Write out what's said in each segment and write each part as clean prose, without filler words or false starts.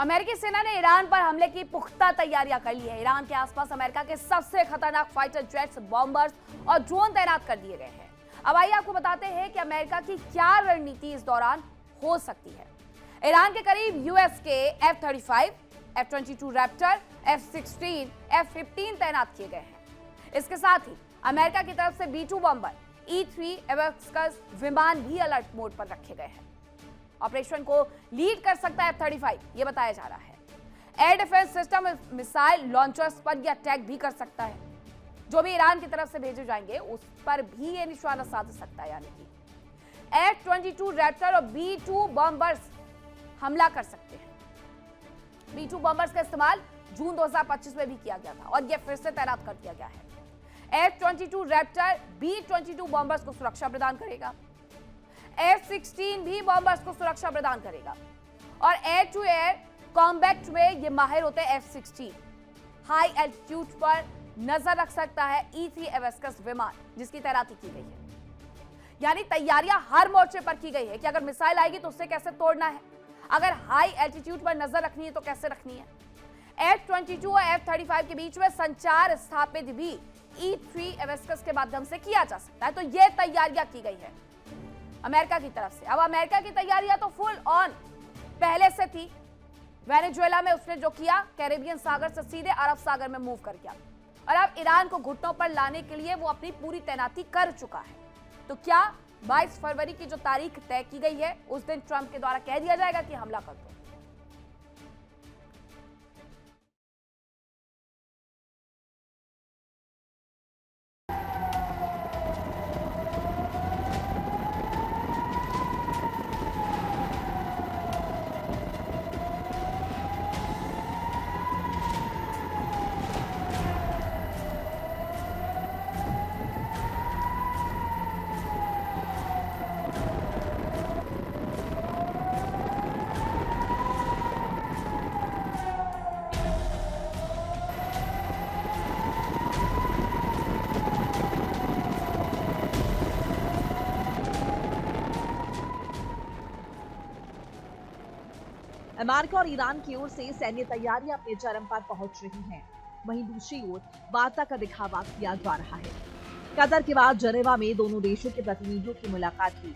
अमेरिकी सेना ने ईरान पर हमले की पुख्ता तैयारियां कर ली है। ईरान के आसपास अमेरिका के सबसे खतरनाक फाइटर जेट्स, बॉम्बर्स और ड्रोन तैनात कर दिए गए हैं। अब आइए आपको बताते हैं कि अमेरिका की क्या रणनीति इस दौरान हो सकती है। ईरान के करीब यूएस के F-35, F-22 Raptor, F-16, F-15 तैनात किए गए हैं। इसके साथ ही अमेरिका की तरफ से B-2 बॉम्बर, E-3 एवेस्कस विमान भी अलर्ट मोड पर रखे गए हैं। ऑपरेशन को लीड कर सकता है F-35, ये बताया जा रहा है। Air defence system missile launchers पर यह अटैक भी कर सकता है। जो भी ईरान की तरफ से भेजे जाएंगे उस पर भी ये निशाना साध सकता है, यानी कि F-22 रैप्टर और B-2 बॉम्बर्स हमला कर सकते हैं। B-2 बॉम्बर्स का इस्तेमाल जून 2025 में भी किया गया था और यह फिर से तैनात कर दिया गया है। F-22 रैप्टर B-22 बॉम्बर्स को सुरक्षा प्रदान करेगा। F-16 भी बॉम्बर्स को सुरक्षा प्रदान करेगा और एयर टू एयर कॉम्बैट में ये माहिर होते हैं। F-16 हाई एल्टीट्यूड पर नजर रख सकता है E-3 एवेस्कस विमान, जिसकी तैनाती की गई है। यानी तैयारियां हर मोर्चे पर की गई है कि अगर मिसाइल आएगी तो उससे कैसे तोड़ना है, अगर हाई एल्टीट्यूड पर नजर रखनी है तो कैसे रखनी है। F-22 और F-35 के बीच में संचार स्थापित भी E-3 एवेस्कस के माध्यम से किया जा सकता है। तो यह तैयारियां की गई है अमेरिका की तरफ से। अब अमेरिका की तैयारियां तो फुल ऑन पहले से थी। वेनेजुएला में उसने जो किया, कैरेबियन सागर से सीधे अरब सागर में मूव कर गया और अब ईरान को घुटनों पर लाने के लिए वो अपनी पूरी तैनाती कर चुका है। तो क्या 22 फरवरी की जो तारीख तय की गई है उस दिन ट्रंप के द्वारा कह दिया जाएगा कि हमला कर दो? अमेरिका और ईरान की ओर से सैन्य तैयारियां अपने चरम पर पहुंच रही हैं। वहीं दूसरी ओर वार्ता का दिखावा किया जा रहा है। कतर के बाद जनेवा में दोनों देशों के प्रतिनिधियों की मुलाकात हुई।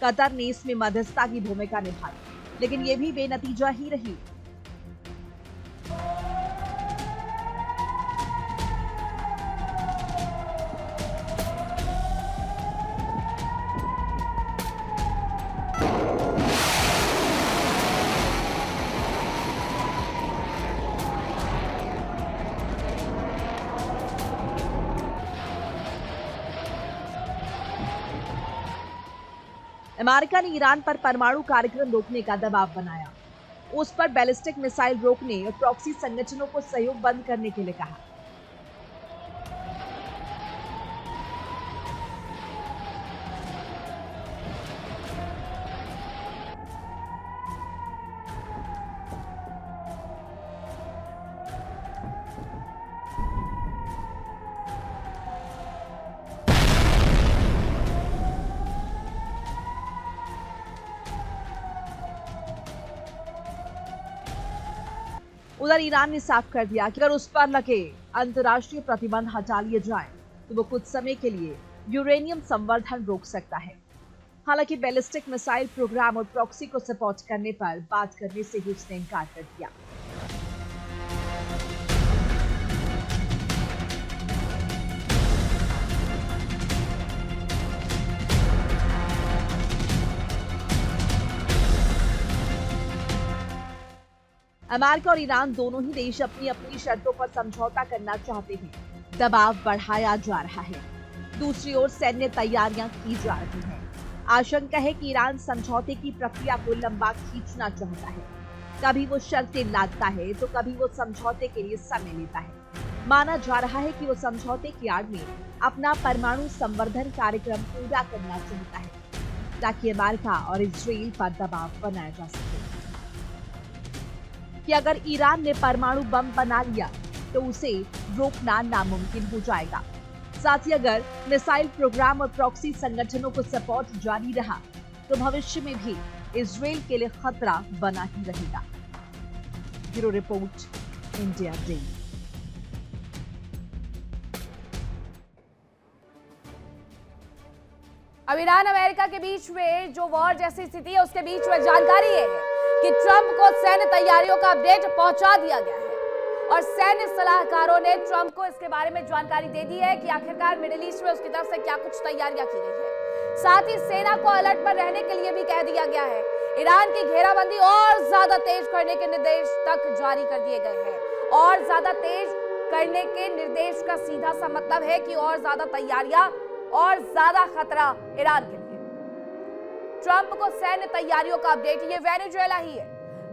कतर ने इसमें मध्यस्थता की भूमिका निभाई, लेकिन ये भी बेनतीजा ही रही। अमेरिका ने ईरान पर परमाणु कार्यक्रम रोकने का दबाव बनाया, उस पर बैलिस्टिक मिसाइल रोकने और प्रॉक्सी संगठनों को सहयोग बंद करने के लिए कहा। उधर ईरान ने साफ कर दिया कि अगर उस पर लगे अंतर्राष्ट्रीय प्रतिबंध हटा लिए जाएं, तो वो कुछ समय के लिए यूरेनियम संवर्धन रोक सकता है। हालांकि बैलिस्टिक मिसाइल प्रोग्राम और प्रॉक्सी को सपोर्ट करने पर बात करने से ही उसने इनकार कर दिया। अमेरिका और ईरान दोनों ही देश अपनी अपनी शर्तों पर समझौता करना चाहते हैं। दबाव बढ़ाया जा रहा है। दूसरी ओर सैन्य तैयारियां की जा रही हैं। आशंका है कि ईरान समझौते की प्रक्रिया को लंबा खींचना चाहता है। कभी वो शर्तें लादता है तो कभी वो समझौते के लिए समय लेता है। माना जा रहा है कि वो समझौते की आड़ में अपना परमाणु संवर्धन कार्यक्रम पूरा करना चाहता है, ताकि अमेरिका और इजराइल पर दबाव बनाया जा सके कि अगर ईरान ने परमाणु बम बना लिया तो उसे रोकना नामुमकिन हो जाएगा। साथ ही अगर मिसाइल प्रोग्राम और प्रॉक्सी संगठनों को सपोर्ट जारी रहा तो भविष्य में भी इजराइल के लिए खतरा बना ही रहेगा। Bureau report, India day. अब ईरान अमेरिका के बीच में जो वॉर जैसी स्थिति है उसके बीच में जानकारी ये है कि ट्रंप को सैन्य तैयारियों का अपडेट पहुंचा दिया गया है और सैन्य सलाहकारों ने ट्रंप को इसके बारे में जानकारी दे दी है कि आखिरकार मिडिल ईस्ट में उसकी तरफ से क्या कुछ तैयारियां की गई है। साथ ही सेना को अलर्ट पर रहने के लिए भी कह दिया गया है। ईरान की घेराबंदी और ज्यादा तेज करने के निर्देश तक जारी कर दिए गए हैं। और ज्यादा तेज करने के निर्देश का सीधा सा मतलब है कि और ज्यादा तैयारियां और ज्यादा खतरा ईरान के लिए। ट्रंप को सैन्य तैयारियों का अपडेट, ये वेनेजुएला ही है,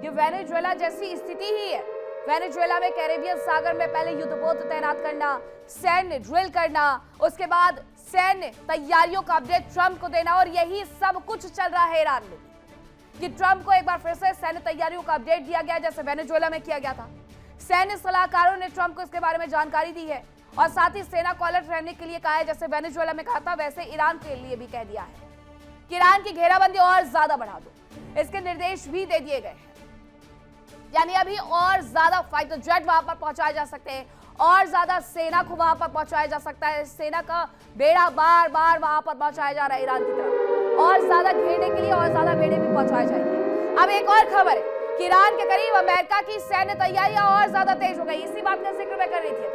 ये वेनेजुएला जैसी स्थिति ही है। वेनेजुएला में कैरेबियन सागर में पहले युद्धपोत तैनात करना, सैन्य ड्रिल करना, उसके बाद सैन्य तैयारियों का अपडेट ट्रंप को देना, और यही सब कुछ चल रहा है ईरान में कि ट्रंप को एक बार फिर से सैन्य तैयारियों का अपडेट दिया गया जैसे वेनेजुएला में किया गया था। सैन्य सलाहकारों ने ट्रंप को इसके बारे में जानकारी दी है और साथ ही सेना को अलर्ट रहने के लिए कहा है। जैसे वेनेजुएला में कहा था वैसे ईरान के लिए भी कह दिया है कि ईरान की घेराबंदी और ज्यादा बढ़ा दो, इसके निर्देश भी दे दिए गए हैं। यानी अभी और ज्यादा फाइटर जेट वहां पर पहुंचाए जा सकते हैं और ज्यादा सेना को वहां पर पहुंचाया जा सकता है। सेना का बेड़ा बार बार वहां पर पहुंचाया जा रहा है ईरान की तरफ, और ज्यादा घेरने के लिए और ज्यादा बेड़े भी पहुंचाए जाएंगे। अब एक और खबर है कि ईरान के करीब अमेरिका की सैन्य तैयारियां और ज्यादा तेज हो गई। इसी बात का जिक्र मैं कर रही थी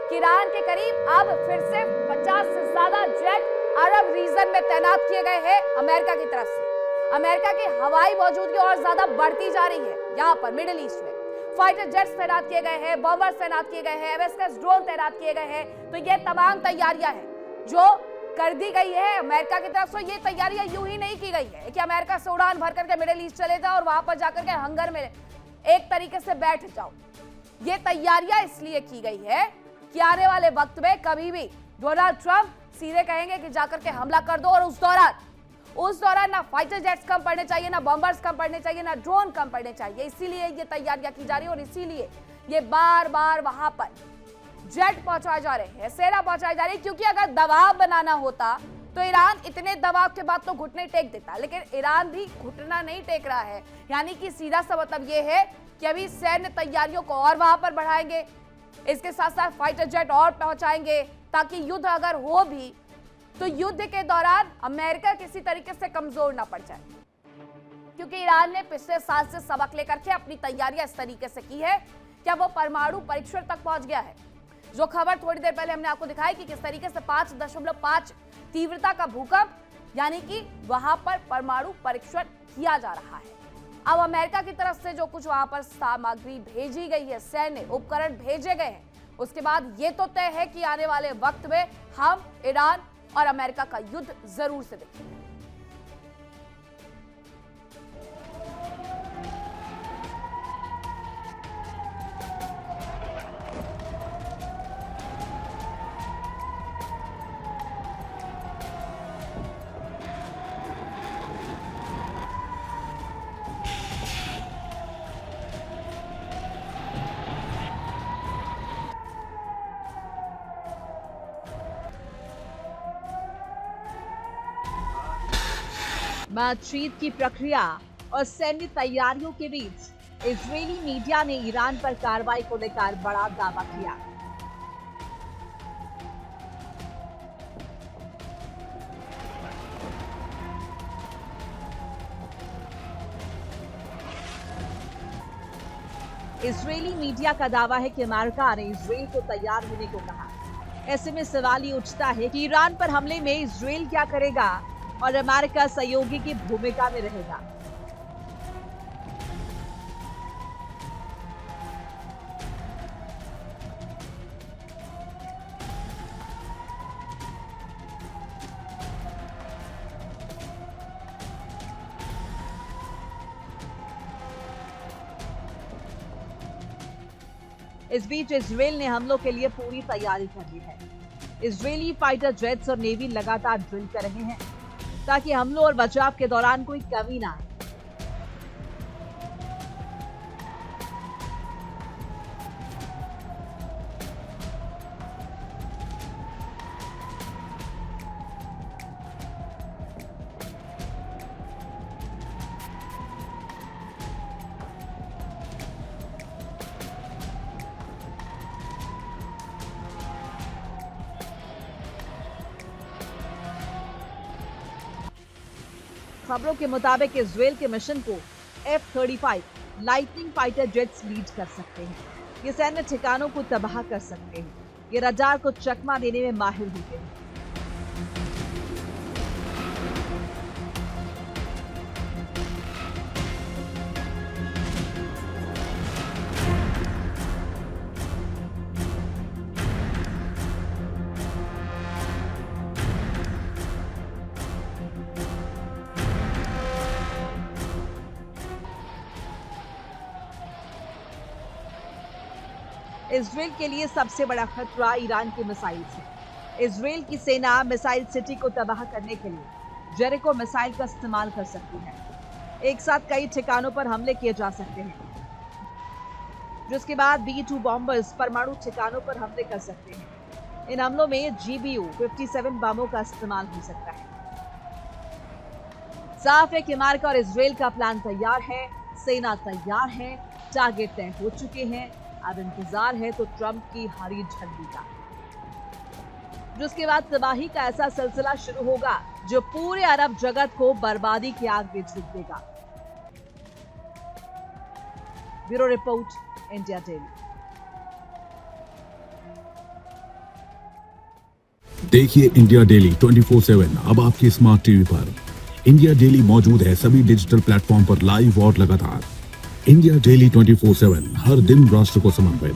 कि ईरान के करीब अब फिर से 50 से ज्यादा जेट अरब रीजन में तैनात किए गए हैं अमेरिका की तरफ से। अमेरिका की हवाई मौजूदगी और ज्यादा बढ़ती जा रही है यहाँ पर मिडिल ईस्ट में। फाइटर जेट्स तैनात किए गए हैं, बॉम्बर्स तैनात किए गए हैं, एमएसएस ड्रोन तैनात किए गए हैं। तो ये तमाम तैयारियां हैं जो कर दी गई है अमेरिका की तरफ से। ये तैयारियां यूं ही नहीं की गई है कि अमेरिका से उड़ान भर करके मिडिल ईस्ट चले जाओ और वहां पर जाकर के हंगर में एक तरीके से बैठ जाओ। ये तैयारियां इसलिए की गई है कि आने वाले वक्त में कभी भी डोनाल्ड ट्रंप सीधे कहेंगे कि जाकर के हमला कर दो, और उस दौरान ना फाइटर जेट्स कम पड़ने चाहिए, ना बॉम्बर्स कम पड़ने चाहिए, ना ड्रोन कम पड़ने चाहिए। इसीलिए ये तैयारियां की जा रही है और इसीलिए ये बार बार वहां पर जेट पहुंचाए जा रहे हैं, सेना पहुंचाई जा रही है। क्योंकि अगर दबाव बनाना होता तो ईरान इतने दबाव के बाद तो घुटने टेक देता, लेकिन ईरान भी घुटना नहीं टेक रहा है। यानी कि सीधा सा मतलब ये है कि अभी सैन्य तैयारियों को और वहां पर बढ़ाएंगे, इसके साथ साथ फाइटर जेट और पहुंचाएंगे ताकि युद्ध अगर हो भी तो युद्ध के दौरान अमेरिका किसी तरीके से कमजोर ना पड़ जाए। क्योंकि ईरान ने पिछले साल से सबक लेकर के अपनी तैयारियां इस तरीके से की है कि अब वो परमाणु परीक्षण तक पहुंच गया है। जो खबर थोड़ी देर पहले हमने आपको दिखाई कि किस तरीके से 5.5 तीव्रता का भूकंप, यानी कि वहां पर परमाणु परीक्षण किया जा रहा है। अब अमेरिका की तरफ से जो कुछ वहां पर सामग्री भेजी गई है, सैन्य उपकरण भेजे गए हैं, उसके बाद ये तो तय है कि आने वाले वक्त में हम ईरान और अमेरिका का युद्ध जरूर से देखेंगे। बातचीत की प्रक्रिया और सैन्य तैयारियों के बीच इजरायली मीडिया ने ईरान पर कार्रवाई को लेकर बड़ा दावा किया। इजरायली मीडिया का दावा है कि अमेरिका ने इजरायल को तैयार होने को कहा। ऐसे में सवाल ये उठता है कि ईरान पर हमले में इजरायल क्या करेगा और अमेरिका सहयोगी की भूमिका में रहेगा। इस बीच इजरायल ने हमलों के लिए पूरी तैयारी कर ली है। इजरायली फाइटर जेट्स और नेवी लगातार ड्रिल कर रहे हैं ताकि हमलों और बचाव के दौरान कोई कमी ना आए। खबरों के मुताबिक इजराइल के मिशन को F-35 lightning fighter jets lead कर सकते हैं। ये सैन्य ठिकानों को तबाह कर सकते हैं। ये रडार को चकमा देने में माहिर होते हैं। इजराइल के लिए सबसे बड़ा खतरा ईरान के मिसाइल से। इजराइल की सेना मिसाइल सिटी को तबाह करने के लिए जेरिको मिसाइल का इस्तेमाल कर सकती है। एक साथ कई ठिकानों पर हमले किए जा सकते हैं, जिसके बाद B-2 बॉम्बर्स परमाणु ठिकानों पर हमले कर सकते हैं। इन हमलों में GBU-57 बमों का इस्तेमाल हो सकता है। साफ है कि अमेरिका और इजराइल का प्लान तैयार है, सेना तैयार है, टारगेट तय हो चुके हैं। अब इंतजार है तो ट्रंप की हरी झंडी का, जिसके बाद तबाही का ऐसा सिलसिला शुरू होगा जो पूरे अरब जगत को बर्बादी की आग में झोंक देगा। Bureau report, India daily. देखिए इंडिया डेली 24/7 अब आपकी स्मार्ट टीवी पर। इंडिया डेली मौजूद है सभी डिजिटल प्लेटफॉर्म पर लाइव और लगातार। इंडिया डेली 24/7 हर दिन राष्ट्र को समर्पित।